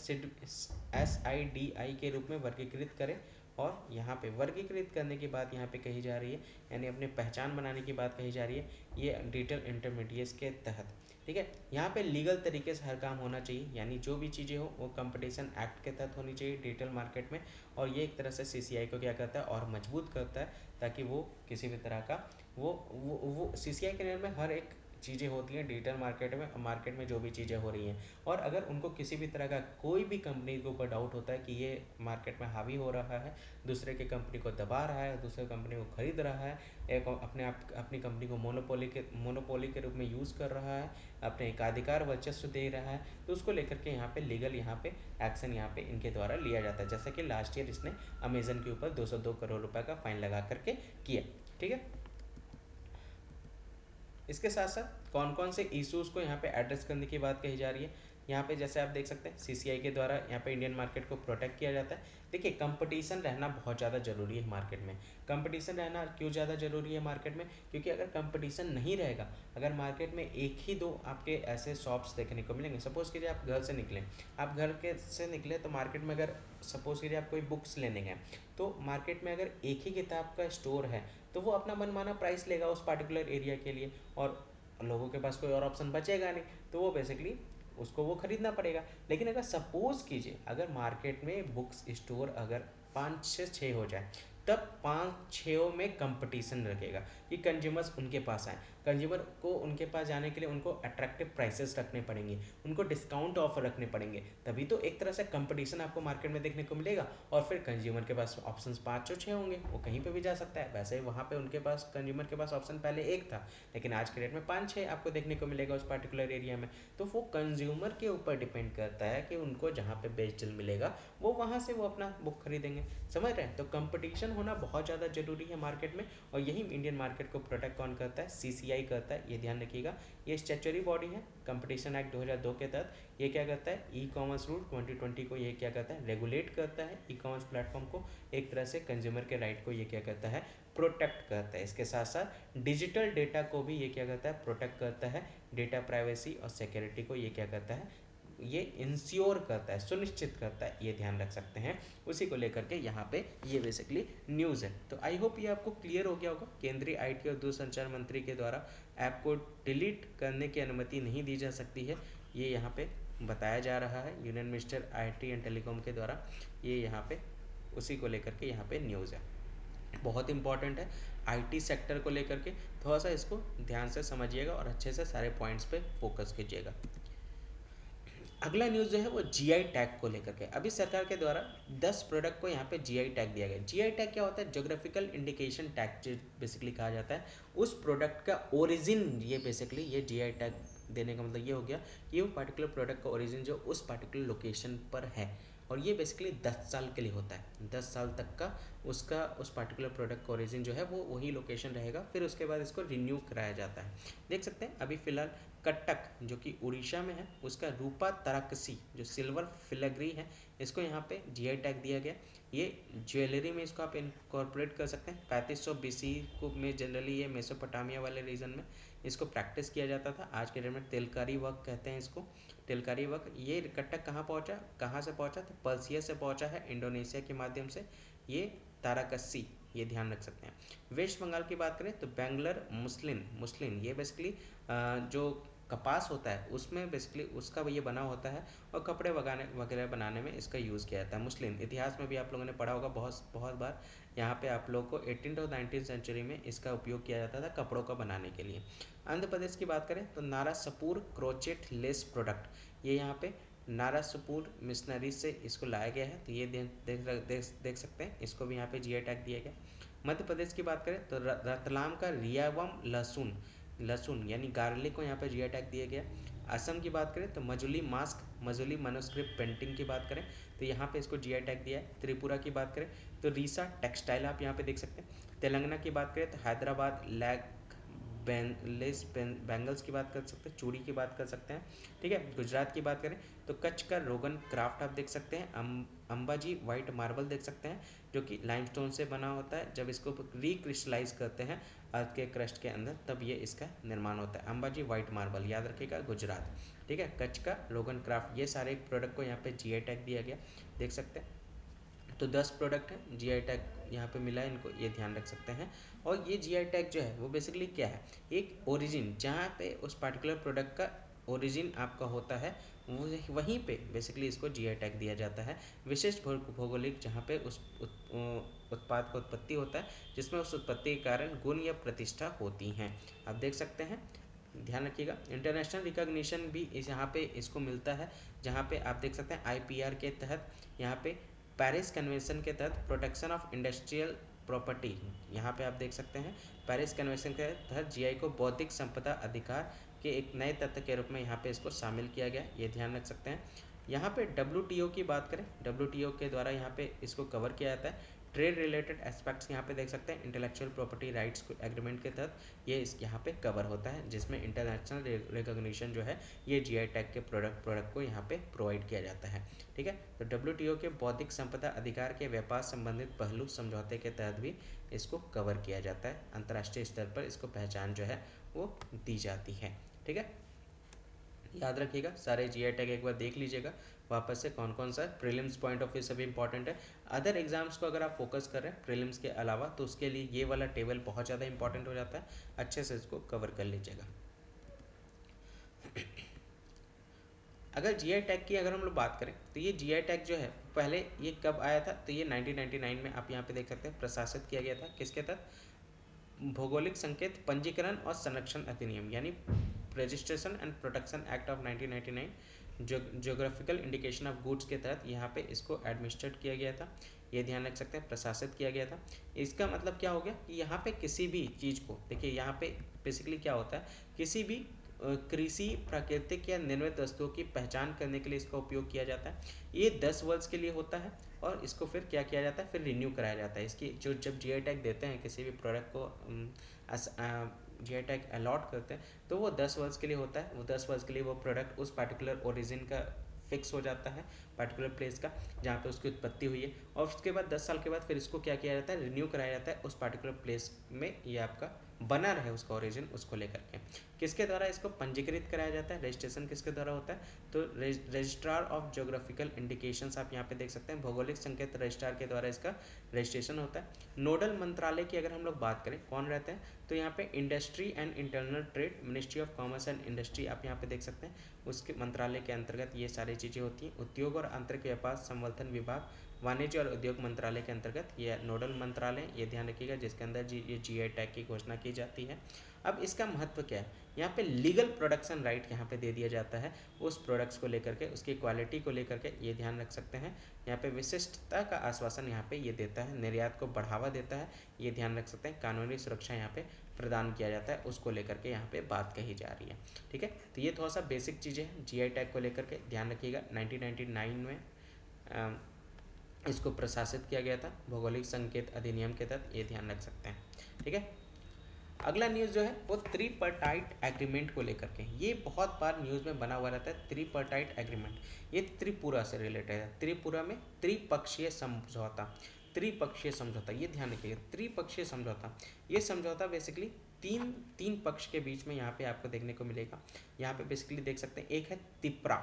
SIDI के रूप में वर्गीकृत करें। और यहाँ पे वर्गीकृत करने की बात यहाँ पे कही जा रही है, यानी अपनी पहचान बनाने की बात कही जा रही है, ये डिजिटल इंटरमीडिएट्स के तहत। ठीक है, यहाँ पे लीगल तरीके से हर काम होना चाहिए, यानी जो भी चीज़ें हो वो कंपटीशन एक्ट के तहत होनी चाहिए डिजिटल मार्केट में। और ये एक तरह से CCI को क्या करता है और मजबूत करता है, ताकि वो किसी भी तरह का वो CCI के अंदर में हर एक चीज़ें होती हैं डिजिटल मार्केट में जो भी चीज़ें हो रही हैं। और अगर उनको किसी भी तरह का कोई भी कंपनी के ऊपर डाउट होता है कि ये मार्केट में हावी हो रहा है, दूसरे की कंपनी को दबा रहा है, दूसरे कंपनी को खरीद रहा है, एक अपनी कंपनी को मोनोपोली के रूप में यूज़ कर रहा है, अपने एकाधिकार वर्चस्व दे रहा है, तो उसको लेकर के यहाँ पे लीगल यहाँ पे एक्शन यहाँ पे इनके द्वारा लिया जाता है। जैसा कि लास्ट ईयर इसने अमेजन के ऊपर 202 करोड़ रुपए का फाइन लगा करके किया। ठीक है, इसके साथ साथ कौन कौन से इश्यूज़ को यहाँ पे एड्रेस करने की बात कही जा रही है। यहाँ पे जैसे आप देख सकते हैं CCI के द्वारा यहाँ पे इंडियन मार्केट को प्रोटेक्ट किया जाता है। देखिए, कंपटीशन रहना बहुत ज़्यादा ज़रूरी है मार्केट में। कंपटीशन रहना क्यों ज़्यादा ज़रूरी है मार्केट में, क्योंकि अगर कंपटीशन नहीं रहेगा, अगर मार्केट में एक ही दो आपके ऐसे शॉप्स देखने को मिलेंगे, सपोज़ कीजिए आप घर से निकलें, आप घर के से निकले तो मार्केट में अगर सपोज़ कीजिए आप कोई बुक्स लेने गए, तो मार्केट में अगर एक ही किताब का स्टोर है तो वो अपना मनमाना प्राइस लेगा उस पार्टिकुलर एरिया के लिए, और लोगों के पास कोई और ऑप्शन बचेगा नहीं, तो वो बेसिकली उसको वो खरीदना पड़ेगा। लेकिन अगर सपोज कीजिए अगर मार्केट में बुक्स स्टोर अगर 5 से 6 हो जाए, तब 5-6 में कंपटीशन रखेगा कि कंज्यूमर्स उनके पास आए। कंज्यूमर को उनके पास जाने के लिए उनको अट्रैक्टिव प्राइसेस रखने पड़ेंगे, उनको डिस्काउंट ऑफर रखने पड़ेंगे, तभी तो एक तरह से कंपटीशन आपको मार्केट में देखने को मिलेगा। और फिर कंज्यूमर के पास ऑप्शंस 5 और 6 होंगे, वो कहीं पे भी जा सकता है। वैसे वहाँ पे उनके पास कंज्यूमर के पास ऑप्शन पहले एक था, लेकिन आज के डेट में 5-6 आपको देखने को मिलेगा उस पर्टिकुलर एरिया में। तो वो कंज्यूमर के ऊपर डिपेंड करता है कि उनको जहाँ पे बेस्ट डील मिलेगा वो वहाँ से वो अपना बुक खरीदेंगे। समझ रहे हैं, तो कंपटीशन होना बहुत ज़्यादा जरूरी है मार्केट में। और यही इंडियन मार्केट को प्रोटेक्ट कौन करता है, CCI करता है, ये ध्यान रखिएगा। ये स्टैट्यूटरी बॉडी है कंपटीशन एक्ट 2002 के तहत। ये क्या करता है, E-कॉमर्स रूल 2020 को ये क्या करता है, रेगुलेट करता है। E-कॉमर्स प्लेटफॉर्म को एक तरह से कंज्यूमर के राइट को ये क्या करता है, प्रोटेक्ट करता है। इसके साथ साथ डिजिटल डेटा को भी ये क्या करता है, प्रोटेक्ट करता है। डेटा प्राइवेसी और सिक्योरिटी को ये क्या करता है, ये इंश्योर करता है, सुनिश्चित करता है, ये ध्यान रख सकते हैं। उसी को लेकर के यहाँ पे ये बेसिकली न्यूज़ है। तो आई होप ये आपको क्लियर हो गया होगा। केंद्रीय IT और दूरसंचार मंत्री के द्वारा ऐप को डिलीट करने की अनुमति नहीं दी जा सकती है, ये यहाँ पे बताया जा रहा है union minister IT and telecom के द्वारा। ये यहाँ पे उसी को लेकर के यहाँ पे न्यूज़ है, बहुत इंपॉर्टेंट है। IT सेक्टर को लेकर के थोड़ा सा इसको ध्यान से समझिएगा और अच्छे से सारे पॉइंट्स पे फोकस कीजिएगा। अगला न्यूज़ जो है वो GI टैग को लेकर के। अभी सरकार के द्वारा 10 प्रोडक्ट को यहाँ पे GI टैग दिया गया। GI टैग क्या होता है, जोग्राफिकल इंडिकेशन टैग जो बेसिकली कहा जाता है उस प्रोडक्ट का ओरिजिन। ये बेसिकली ये GI टैग देने का मतलब ये हो गया कि वो पर्टिकुलर प्रोडक्ट का ओरिजिन जो उस पर्टिकुलर लोकेशन पर है, और ये बेसिकली 10 साल के लिए होता है। 10 साल तक का उसका उस पर्टिकुलर प्रोडक्ट का ओरिजिन जो है वो वही लोकेशन रहेगा, फिर उसके बाद इसको रिन्यू कराया जाता है। देख सकते हैं अभी फिलहाल कटक जो कि उड़ीसा में है, उसका रूपा तराकसी जो सिल्वर फिलग्री है, इसको यहाँ पे GI टैग दिया गया। ये ज्वेलरी में इसको आप इनकॉर्पोरेट कर सकते हैं। 3500 BC को में जनरली ये मेसोपोटामिया वाले रीजन में इसको प्रैक्टिस किया जाता था। आज के डेट में तेलकारी वर्क कहते हैं इसको, तेलकारी वर्क। ये कटक कहाँ पहुँचा, कहाँ से पहुँचा, तो पर्सिया से पहुँचा है, इंडोनेशिया के माध्यम से। ये ताराकस्सी, ये ध्यान रख सकते हैं। वेस्ट बंगाल की बात करें तो बैंगलोर मुस्लिन ये बेसिकली जो कपास होता है उसमें बेसिकली उसका ये बना होता है, और कपड़े वगैरह बनाने में इसका यूज़ किया जाता है। मुस्लिम इतिहास में भी आप लोगों ने पढ़ा होगा बहुत बहुत बार। यहाँ पे आप लोगों को 18th और 19th सेंचुरी में इसका उपयोग किया जाता था कपड़ों का बनाने के लिए। आंध्र प्रदेश की बात करें तो नारासपुर क्रोचेट लेस प्रोडक्ट, ये यहाँ पे नारासपुर मिशनरी से इसको लाया गया है, तो ये देख सकते हैं, इसको भी यहाँ पे GI टैग दिया गया। मध्य प्रदेश की बात करें तो रतलाम का रियावम लहसुन यानी गार्लिक को यहाँ पे GI टैग दिया गया। असम की बात करें तो Majuli mask, Majuli manuscript painting की बात करें तो यहाँ पे इसको जीआई टैग दिया है। त्रिपुरा की बात करें तो रीसा टेक्सटाइल आप यहाँ पे देख सकते हैं। तेलंगाना की बात करें तो हैदराबाद लैग बैंगल्स की बात कर सकते हैं, चूड़ी की बात कर सकते हैं, ठीक है। गुजरात की बात करें तो कच्छ का रोगन क्राफ्ट आप देख सकते हैं। अंबाजी वाइट मार्बल देख सकते हैं जो कि लाइमस्टोन से बना होता है। जब इसको रिक्रिस्टलाइज करते हैं अर्थ के क्रस्ट के अंदर तब ये इसका निर्माण होता है। अंबाजी वाइट मार्बल याद रखिएगा, गुजरात, ठीक है। कच्छ का रोगन क्राफ्ट, ये सारे प्रोडक्ट को यहाँ पे जीआई टैग दिया गया, देख सकते हैं। तो 10 प्रोडक्ट हैं, जीआई टैग यहाँ पे मिला है, इनको ये ध्यान रख सकते हैं। और ये जीआई टैग जो है वो बेसिकली क्या है, एक ओरिजिन, जहाँ पे उस पार्टिकुलर प्रोडक्ट का ओरिजिन आपका होता है वहीं पे बेसिकली इसको जीआई टैग दिया जाता है। विशिष्ट भौगोलिक, जहाँ पे उस उत्पाद का उत्पत्ति होता है, जिसमें उस उत्पत्ति के कारण गुण या प्रतिष्ठा होती हैं, आप देख सकते हैं, ध्यान रखिएगा। इंटरनेशनल रिकॉग्निशन भी इस यहाँ पे इसको मिलता है, जहाँ पे आप देख सकते हैं आईपीआर के तहत, यहाँ पे पेरिस कन्वेंशन के तहत प्रोटेक्शन ऑफ इंडस्ट्रियल प्रॉपर्टी, यहाँ पे आप देख सकते हैं पेरिस कन्वेंशन के तहत जीआई को बौद्धिक संपदा अधिकार के एक नए तथ्य के रूप में यहाँ पे इसको शामिल किया गया, ये ध्यान रख सकते हैं। यहाँ पे डब्ल्यूटीओ की बात करें, डब्ल्यूटीओ के द्वारा यहाँ पे इसको कवर किया जाता है। ट्रेड रिलेटेड एस्पेक्ट्स यहाँ पे देख सकते हैं, इंटेलेक्चुअल प्रॉपर्टी राइट्स एग्रीमेंट के तहत ये इस यहाँ पे कवर होता है, जिसमें इंटरनेशनल रिकॉग्निशन जो है ये जीआई टैग के प्रोडक्ट को यहाँ पे प्रोवाइड किया जाता है, ठीक है। तो डब्ल्यूटीओ के बौद्धिक संपदा अधिकार के व्यापार संबंधित पहलू समझौते के तहत भी इसको कवर किया जाता है। अंतर्राष्ट्रीय स्तर पर इसको पहचान जो है वो दी जाती है, ठीक है। याद रखिएगा, सारे जीआई टैग एक बार देख लीजिएगा वापस से, कौन कौन सा प्रीलिम्स पॉइंट ऑफ व्यू सभी इंपॉर्टेंट है। अदर एग्जाम्स को अगर आप फोकस कर रहे हैं प्रीलिम्स के अलावा तो उसके लिए ये वाला टेबल बहुत ज़्यादा इंपॉर्टेंट हो जाता है, अच्छे से इसको कवर कर लीजिएगा। अगर जीआई टैग की अगर हम लोग बात करें तो ये जीआई टैग जो है पहले ये कब आया था, तो ये 1999 में आप यहाँ पे देख सकते हैं प्रशासित किया गया था, किसके तहत, भौगोलिक संकेत पंजीकरण और संरक्षण अधिनियम, यानी registration and protection act of 1999, geographical indication of goods के तहत यहाँ पे इसको एडमिनिस्ट्रेट किया गया था, ये ध्यान रख सकते हैं, प्रशासित किया गया था। इसका मतलब क्या हो गया कि यहाँ पे किसी भी चीज़ को देखिए, यहाँ पे बेसिकली क्या होता है, किसी भी कृषि, प्राकृतिक या निर्मित वस्तुओं की पहचान करने के लिए इसका उपयोग किया जाता है। ये 10 वर्ष के लिए होता है और इसको फिर क्या किया जाता है, फिर रिन्यू कराया जाता है। इसकी जो जब जीआई टैग देते हैं किसी भी प्रोडक्ट को, जीआई टैग अलॉट करते हैं तो वो 10 वर्ष के लिए होता है। वो 10 वर्ष के लिए वो प्रोडक्ट उस पार्टिकुलर ओरिजिन का फिक्स हो जाता है, पार्टिकुलर प्लेस का जहाँ पे उसकी उत्पत्ति हुई है, और उसके बाद 10 साल के बाद फिर इसको क्या किया जाता है, रिन्यू कराया जाता है उस पार्टिकुलर प्लेस में ये आपका बना रहे उसका ओरिजिन, उसको लेकर के। किसके द्वारा इसको पंजीकृत कराया जाता है, रजिस्ट्रेशन किसके द्वारा होता है, तो रजिस्ट्रार ऑफ ज्योग्राफिकल इंडिकेशंस आप यहाँ पे देख सकते हैं, भौगोलिक संकेत रजिस्ट्रार के द्वारा इसका रजिस्ट्रेशन होता है। नोडल मंत्रालय की अगर हम लोग बात करें कौन रहते हैं, तो यहाँ पे industry and internal trade, ministry of commerce and industry आप यहाँ पे देख सकते हैं, उसके मंत्रालय के अंतर्गत ये सारी चीज़ें होती हैं। उद्योग और आंतरिक व्यापार संवर्धन विभाग, वाणिज्य और उद्योग मंत्रालय के अंतर्गत ये नोडल मंत्रालय, ये ध्यान रखिएगा, जिसके अंदर ये जीआई टैग की घोषणा की जाती है। अब इसका महत्व क्या है, यहाँ पे लीगल प्रोडक्शन राइट यहाँ पे दे दिया जाता है उस प्रोडक्ट्स को लेकर के, उसकी क्वालिटी को लेकर के, ये ध्यान रख सकते हैं। यहाँ पे विशिष्टता का आश्वासन यहाँ पे ये देता है, निर्यात को बढ़ावा देता है, ये ध्यान रख सकते हैं। कानूनी सुरक्षा यहाँ पे प्रदान किया जाता है, उसको लेकर के यहाँ पे बात कही जा रही है, ठीक है। तो ये थोड़ा सा बेसिक चीज़ें हैं जीआई टैग को लेकर के, ध्यान रखिएगा। 1999 में इसको प्रशासित किया गया था भौगोलिक संकेत अधिनियम के तहत, ये ध्यान रख सकते हैं, ठीक है। अगला न्यूज़ जो है वो त्रिपार्टाइट एग्रीमेंट को लेकर के, ये बहुत बार न्यूज़ में बना हुआ रहता है त्रिपार्टाइट एग्रीमेंट, ये त्रिपुरा से रिलेटेड है। त्रिपुरा में त्रिपक्षीय समझौता, त्रिपक्षीय समझौता, ये ध्यान रखिएगा, त्रिपक्षीय समझौता, ये समझौता बेसिकली तीन पक्ष के बीच में यहाँ पे आपको देखने को मिलेगा। यहाँ पे बेसिकली देख सकते हैं, एक है तिप्रा,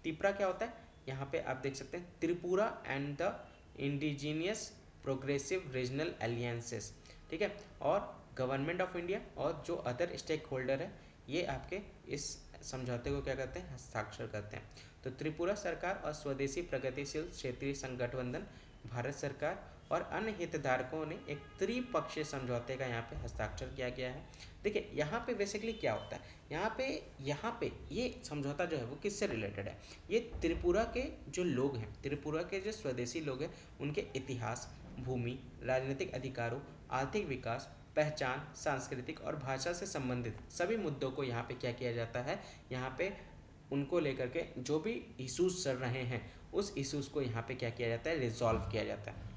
तिप्रा क्या होता है, यहाँ पे आप देख सकते हैं Tripura and the indigenous progressive regional alliances, ठीक है, और गवर्नमेंट ऑफ इंडिया और जो अदर स्टेक होल्डर है ये आपके इस समझौते को क्या करते हैं, हस्ताक्षर करते हैं। तो त्रिपुरा सरकार और स्वदेशी प्रगतिशील क्षेत्रीय संगठबंधन, भारत सरकार और अन्य हितधारकों ने एक त्रिपक्षीय समझौते का यहाँ पे हस्ताक्षर किया गया है। देखिए यहाँ पे बेसिकली क्या होता है, यहाँ पे ये समझौता जो है वो किससे रिलेटेड है, ये त्रिपुरा के जो लोग हैं, त्रिपुरा के जो स्वदेशी लोग हैं, उनके इतिहास, भूमि, राजनीतिक अधिकारों, आर्थिक विकास, पहचान, सांस्कृतिक और भाषा से संबंधित सभी मुद्दों को यहाँ पे क्या किया जाता है, यहाँ पे उनको लेकर के जो भी इश्यूज चल रहे हैं उस इश्यूज को यहाँ पे क्या किया जाता है, रिजॉल्व किया जाता है।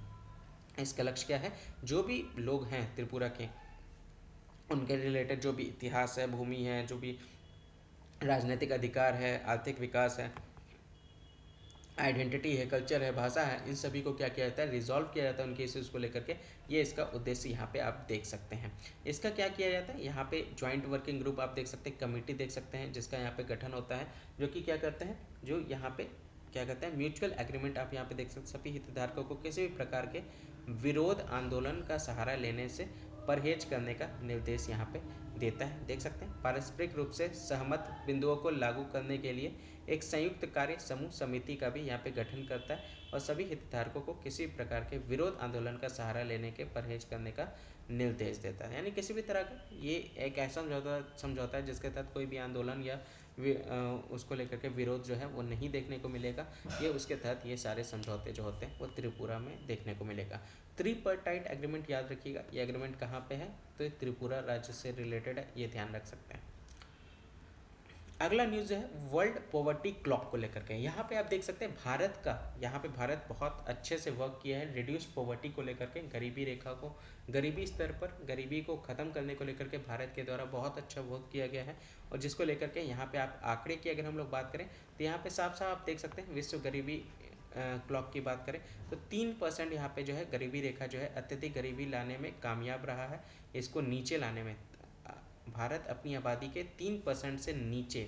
इसका लक्ष्य क्या है, जो भी लोग हैं त्रिपुरा के उनके रिलेटेड जो भी इतिहास है, भूमि है, जो भी राजनीतिक अधिकार है, आर्थिक विकास है, आइडेंटिटी है, कल्चर है, भाषा है, इन सभी को क्या किया जाता है, रिजॉल्व किया जाता है उनके इश्यूज़ को लेकर के। ये इसका उद्देश्य यहाँ पे आप देख सकते हैं। इसका क्या किया जाता है, यहाँ पे ज्वाइंट वर्किंग ग्रुप आप देख सकते हैं, कमेटी देख सकते हैं जिसका यहाँ पे गठन होता है, जो कि क्या करते हैं, जो यहाँ पे क्या कहते हैं, म्यूचुअल एग्रीमेंट आप यहाँ पे देख सकते हैं। सभी हितधारकों को किसी भी प्रकार के विरोध आंदोलन का सहारा लेने से परहेज करने का निर्देश यहाँ पे देता है। देख सकते हैं, पारस्परिक रूप से सहमत बिंदुओं को लागू करने के लिए एक संयुक्त कार्य समूह समिति का भी यहाँ पे गठन करता है और सभी हितधारकों को किसी प्रकार के विरोध आंदोलन का सहारा लेने के परहेज करने का निर्देश देता है। यानी किसी भी तरह का ये एक ऐसा समझौता है जिसके तहत कोई भी आंदोलन या उसको लेकर के विरोध जो है वो नहीं देखने को मिलेगा। ये उसके तहत ये सारे समझौते जो होते हैं वो त्रिपुरा में देखने को मिलेगा। ट्रिपार्टाइट एग्रीमेंट याद रखिएगा, ये एग्रीमेंट कहाँ पे है, तो त्रिपुरा राज्य से रिलेटेड है, ये ध्यान रख सकते हैं। अगला न्यूज़ है वर्ल्ड पॉवर्टी क्लॉक को लेकर के। यहाँ पे आप देख सकते हैं भारत का, यहाँ पे भारत बहुत अच्छे से वर्क किया है रिड्यूस पॉवर्टी को लेकर के, गरीबी रेखा को, गरीबी स्तर पर गरीबी को ख़त्म करने को लेकर के भारत के द्वारा बहुत अच्छा वर्क किया गया है। और जिसको लेकर के यहाँ पे आप आंकड़े की अगर हम लोग बात करें तो यहाँ पे साफ साफ आप देख सकते हैं, विश्व गरीबी क्लॉक की बात करें तो 3% यहाँ पे जो है गरीबी रेखा जो है अत्यधिक गरीबी लाने में कामयाब रहा है। इसको नीचे लाने में भारत अपनी आबादी के 3% से नीचे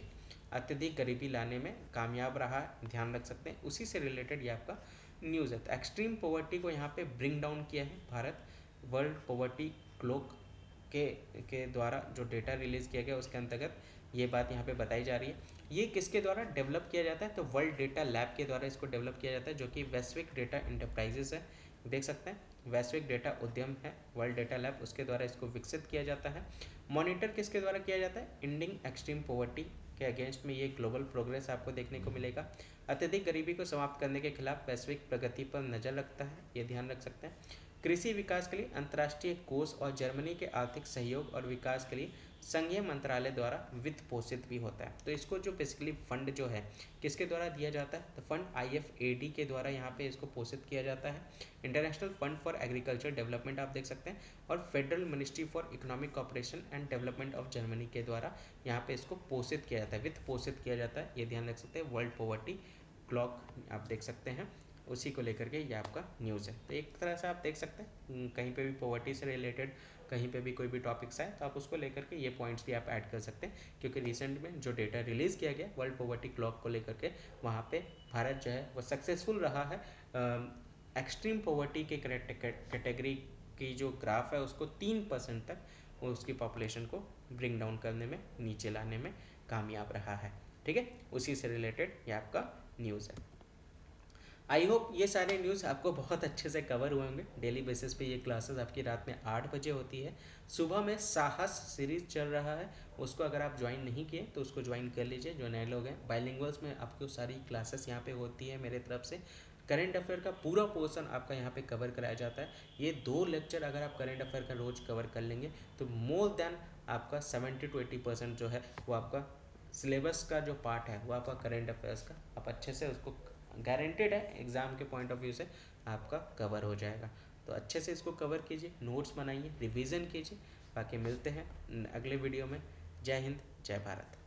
अत्यधिक गरीबी लाने में कामयाब रहा है, ध्यान रख सकते हैं। उसी से रिलेटेड ये आपका न्यूज़ है। तो एक्सट्रीम पॉवर्टी को यहाँ पे ब्रिंग डाउन किया है भारत, वर्ल्ड पॉवर्टी क्लॉक के द्वारा जो डेटा रिलीज़ किया गया उसके अंतर्गत ये बात यहाँ पे बताई जा रही है। ये किसके द्वारा डेवलप किया जाता है, तो वर्ल्ड डेटा लैब के द्वारा इसको डेवलप किया जाता है, जो कि वैश्विक डेटा इंटरप्राइजेस है, देख सकते हैं वैश्विक डेटा उद्यम है वर्ल्ड डेटा लैब, उसके द्वारा इसको विकसित किया जाता है। मॉनिटर किसके द्वारा किया जाता है, इंडिंग एक्सट्रीम पॉवर्टी के अगेंस्ट में ये ग्लोबल प्रोग्रेस आपको देखने को मिलेगा। अत्यधिक गरीबी को समाप्त करने के खिलाफ वैश्विक प्रगति पर नज़र रखता है, ये ध्यान रख सकते हैं। कृषि विकास के लिए अंतर्राष्ट्रीय कोष और जर्मनी के आर्थिक सहयोग और विकास के लिए संघीय मंत्रालय द्वारा वित्त पोषित भी होता है। तो इसको जो बेसिकली फंड जो है किसके द्वारा दिया जाता है, तो फंड IFAD के द्वारा यहाँ पे इसको पोषित किया जाता है। International fund for agriculture development आप देख सकते हैं, और federal ministry for economic cooperation and development of Germany के द्वारा यहाँ पे इसको पोषित किया जाता है, वित्त पोषित किया जाता है, ये ध्यान रख सकते हैं। वर्ल्ड पॉवर्टी क्लॉक आप देख सकते हैं, उसी को लेकर के ये आपका न्यूज़ है। तो एक तरह से आप देख सकते हैं कहीं पे भी पॉवर्टी से रिलेटेड कहीं पे भी कोई भी टॉपिक्स आए तो आप उसको लेकर के ये पॉइंट्स भी आप ऐड कर सकते हैं, क्योंकि रिसेंट में जो डेटा रिलीज़ किया गया वर्ल्ड पॉवर्टी क्लॉक को लेकर के वहाँ पे भारत जो है वो सक्सेसफुल रहा है। एक्सट्रीम पॉवर्टी के कैटेगरी की जो ग्राफ है उसको 3% तक उसकी पॉपुलेशन को ब्रिंग डाउन करने में, नीचे लाने में कामयाब रहा है। ठीक है, उसी से रिलेटेड ये आपका न्यूज़ है। आई होप ये सारे न्यूज़ आपको बहुत अच्छे से कवर हुए होंगे। डेली बेसिस पे ये क्लासेस आपकी रात में 8 बजे होती है। सुबह में साहस सीरीज चल रहा है, उसको अगर आप ज्वाइन नहीं किए तो उसको ज्वाइन कर लीजिए जो नए लोग हैं। बाइलिंगुअल्स में आपको सारी क्लासेस यहाँ पे होती है मेरे तरफ से। करंट अफेयर का पूरा पोर्शन आपका यहाँ पे कवर कराया जाता है। ये 2 लेक्चर अगर आप करंट अफेयर का रोज़ कवर कर लेंगे तो मोर देन आपका 70 to 80% जो है वो आपका सिलेबस का जो पार्ट है वो आपका करंट अफेयर्स का आप अच्छे से उसको गारंटेड है एग्ज़ाम के पॉइंट ऑफ व्यू से आपका कवर हो जाएगा। तो अच्छे से इसको कवर कीजिए, नोट्स बनाइए, रिवीजन कीजिए। बाकी मिलते हैं अगले वीडियो में। जय हिंद, जय भारत।